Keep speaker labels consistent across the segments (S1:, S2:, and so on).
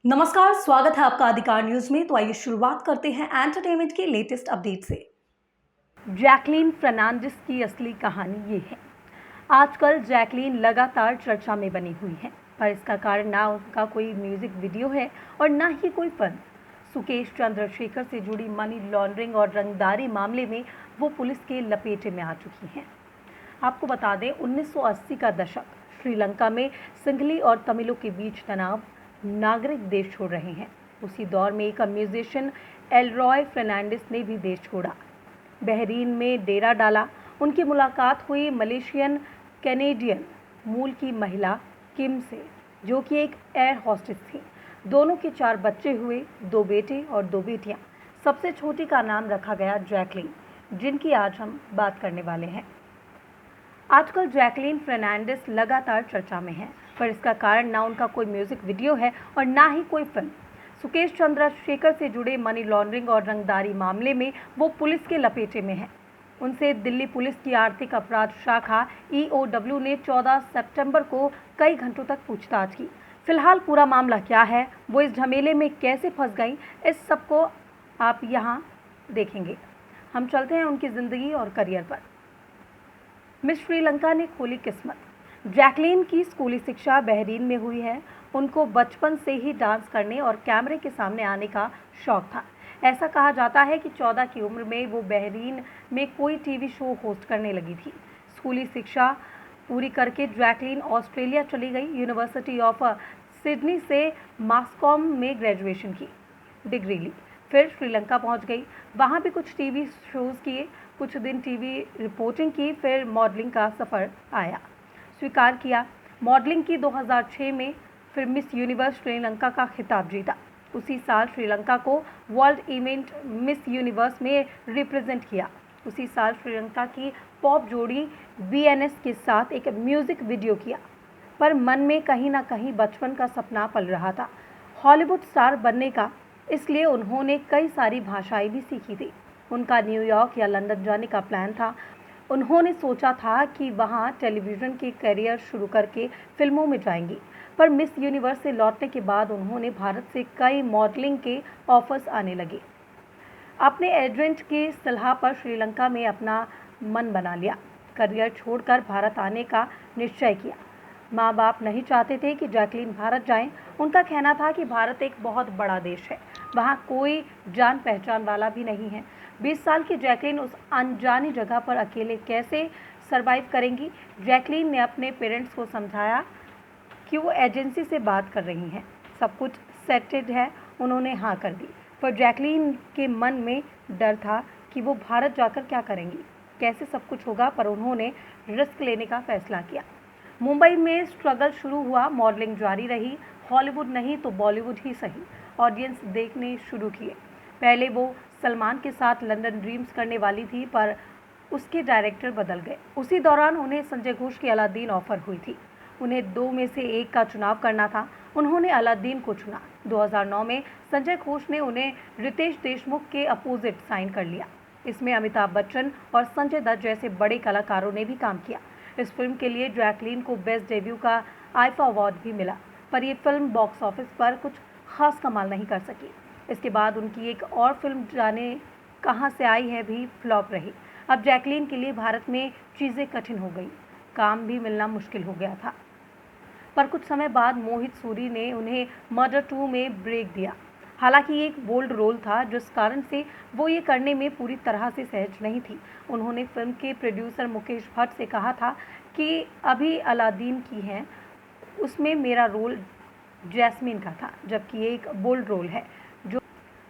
S1: नमस्कार, स्वागत है आपका अधिकार न्यूज में। तो आइए शुरुआत करते हैं एंटरटेनमेंट के लेटेस्ट अपडेट से। जैकलीन फर्नांडिस की असली कहानी ये है। आजकल जैकलीन लगातार चर्चा में बनी हुई है, पर इसका कारण ना उनका कोई म्यूजिक वीडियो है और ना ही कोई फिल्म। सुकेश चंद्रशेखर से जुड़ी मनी लॉन्ड्रिंग और रंगदारी मामले में वो पुलिस के लपेटे में आ चुकी हैं। आपको बता दें, 1980 का दशक, श्रीलंका में सिंघली और तमिलों के बीच तनाव, नागरिक देश छोड़ रहे हैं। उसी दौर में एक म्यूजिशियन एलरॉय फर्नांडिस ने भी देश छोड़ा, बहरीन में डेरा डाला। उनकी मुलाकात हुई मलेशियन कैनेडियन मूल की महिला किम से, जो कि एक एयर होस्टेस थी। दोनों के 4 बच्चे हुए, 2 बेटे और 2 बेटियां। सबसे छोटी का नाम रखा गया जैकलीन, जिनकी आज हम बात करने वाले हैं। आजकल जैकलीन फर्नांडिस लगातार चर्चा में है, पर इसका कारण ना उनका कोई म्यूजिक वीडियो है और ना ही कोई फिल्म। सुकेश चंद्रशेखर से जुड़े मनी लॉन्ड्रिंग और रंगदारी मामले में वो पुलिस के लपेटे में है। उनसे दिल्ली पुलिस की आर्थिक अपराध शाखा EOW ने 14 सितंबर को कई घंटों तक पूछताछ की। फिलहाल पूरा मामला क्या है, वो इस झमेले में कैसे फंस गई, इस सबको आप यहाँ देखेंगे। हम चलते हैं उनकी ज़िंदगी और करियर पर। मिस श्रीलंका ने खोली किस्मत। जैकलीन की स्कूली शिक्षा बहरीन में हुई है। उनको बचपन से ही डांस करने और कैमरे के सामने आने का शौक था। ऐसा कहा जाता है कि 14 की उम्र में वो बहरीन में कोई टीवी शो होस्ट करने लगी थी। स्कूली शिक्षा पूरी करके जैकलीन ऑस्ट्रेलिया चली गई। यूनिवर्सिटी ऑफ सिडनी से मास कॉम में ग्रेजुएशन की डिग्री ली, फिर श्रीलंका पहुंच गई। वहां भी कुछ टीवी शोज़ किए, कुछ दिन टीवी रिपोर्टिंग की, फिर मॉडलिंग का सफ़र आया। स्वीकार किया मॉडलिंग की 2006 में, फिर मिस यूनिवर्स श्रीलंका का खिताब जीता। उसी साल श्रीलंका को वर्ल्ड इवेंट मिस यूनिवर्स में रिप्रेजेंट किया। उसी साल श्रीलंका की पॉप जोड़ी BNS के साथ एक म्यूज़िक वीडियो किया। पर मन में कहीं ना कहीं बचपन का सपना पल रहा था, हॉलीवुड स्टार बनने का। इसलिए उन्होंने कई सारी भाषाएं भी सीखी थी। उनका न्यूयॉर्क या लंदन जाने का प्लान था। उन्होंने सोचा था कि वहां टेलीविज़न के करियर शुरू करके फिल्मों में जाएंगी। पर मिस यूनिवर्स से लौटने के बाद उन्होंने भारत से कई मॉडलिंग के ऑफर्स आने लगे। अपने एजेंट की सलाह पर श्रीलंका में अपना मन बना लिया। करियर छोड़कर भारत आने का निश्चय किया। माँ बाप नहीं चाहते थे कि जैकलीन भारत जाएं। उनका कहना था कि भारत एक बहुत बड़ा देश है, वहाँ कोई जान पहचान वाला भी नहीं है। 20 साल की जैकलीन उस अनजानी जगह पर अकेले कैसे सरवाइव करेंगी। जैकलीन ने अपने पेरेंट्स को समझाया कि वो एजेंसी से बात कर रही हैं, सब कुछ सेटेड है। उन्होंने हाँ कर दी, पर जैकलीन के मन में डर था कि वो भारत जाकर क्या करेंगी, कैसे सब कुछ होगा। पर उन्होंने रिस्क लेने का फैसला किया। मुंबई में स्ट्रगल शुरू हुआ, मॉडलिंग जारी रही। हॉलीवुड नहीं तो बॉलीवुड ही सही, ऑडियंस देखने शुरू किए। पहले वो सलमान के साथ लंदन ड्रीम्स करने वाली थी, पर उसके डायरेक्टर बदल गए। उसी दौरान उन्हें संजय घोष की अलादीन ऑफर हुई थी। उन्हें 2 में से 1 का चुनाव करना था। उन्होंने अलादीन को चुना। 2009 में संजय घोष ने उन्हें रितेश देशमुख के अपोजिट साइन कर लिया। इसमें अमिताभ बच्चन और संजय दत्त जैसे बड़े कलाकारों ने भी काम किया। इस फिल्म के लिए जैकलीन को बेस्ट डेब्यू का आईफा अवार्ड भी मिला, पर यह फिल्म बॉक्स ऑफिस पर कुछ खास कमाल नहीं कर सकी। इसके बाद उनकी एक और फिल्म जाने कहाँ से आई है भी फ्लॉप रही। अब जैकलीन के लिए भारत में चीज़ें कठिन हो गई, काम भी मिलना मुश्किल हो गया था। पर कुछ समय बाद मोहित सूरी ने उन्हें मर्डर 2 में ब्रेक दिया। हालांकि ये एक बोल्ड रोल था, जिस कारण से वो ये करने में पूरी तरह से सहज नहीं थी। उन्होंने फिल्म के प्रोड्यूसर मुकेश भट्ट से कहा था कि अभी अलादीन की है, उसमें मेरा रोल जैस्मीन का था, जबकि ये एक बोल्ड रोल है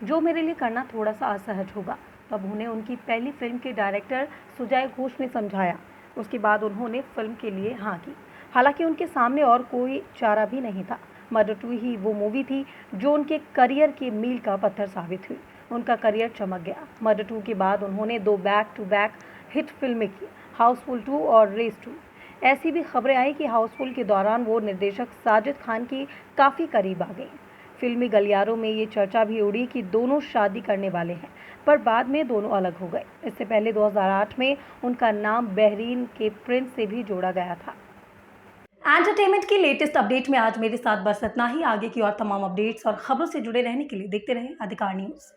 S1: जो मेरे लिए करना थोड़ा सा असहज होगा। तब उन्हें उनकी पहली फिल्म के डायरेक्टर सुजय घोष ने समझाया। उसके बाद उन्होंने फिल्म के लिए हाँ की। हालांकि उनके सामने और कोई चारा भी नहीं था। मर्डर 2 ही वो मूवी थी जो उनके करियर के मील का पत्थर साबित हुई। उनका करियर चमक गया। मर्डर 2 के बाद उन्होंने 2 बैक टू बैक हिट फिल्में की, हाउसफुल 2 और रेस 2। ऐसी भी खबरें आई कि हाउसफुल के दौरान वो निर्देशक साजिद खान की काफ़ी करीब आ गई। फिल्मी गलियारों में ये चर्चा भी उड़ी कि दोनों शादी करने वाले हैं, पर बाद में दोनों अलग हो गए। इससे पहले 2008 में उनका नाम बहरीन के प्रिंस से भी जोड़ा गया था। एंटरटेनमेंट की लेटेस्ट अपडेट में आज मेरे साथ बस इतना ही। आगे की और तमाम अपडेट्स और खबरों से जुड़े रहने के लिए देखते रहें अधिकार न्यूज़।